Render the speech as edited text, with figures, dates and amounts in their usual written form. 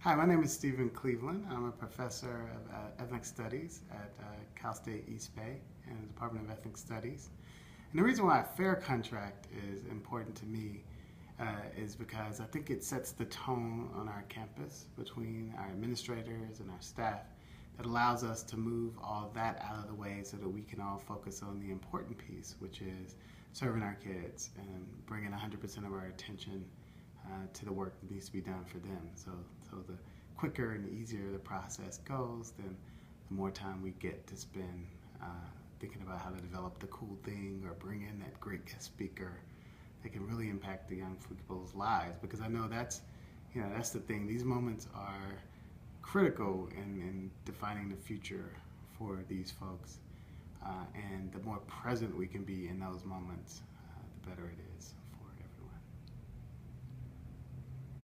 Hi, my name is Stephen Cleveland. I'm a professor of ethnic studies at Cal State East Bay in the Department of Ethnic Studies. And the reason why a fair contract is important to me is because I think it sets the tone on our campus between our administrators and our staff that allows us to move all that out of the way so that we can all focus on the important piece, which is serving our kids and bringing 100% of our attention to the work that needs to be done for them. So the quicker and easier the process goes, then the more time we get to spend thinking about how to develop the cool thing or bring in that great guest speaker that can really impact the young people's lives. Because I know that's the thing. These moments are critical in defining the future for these folks. And the more present we can be in those moments,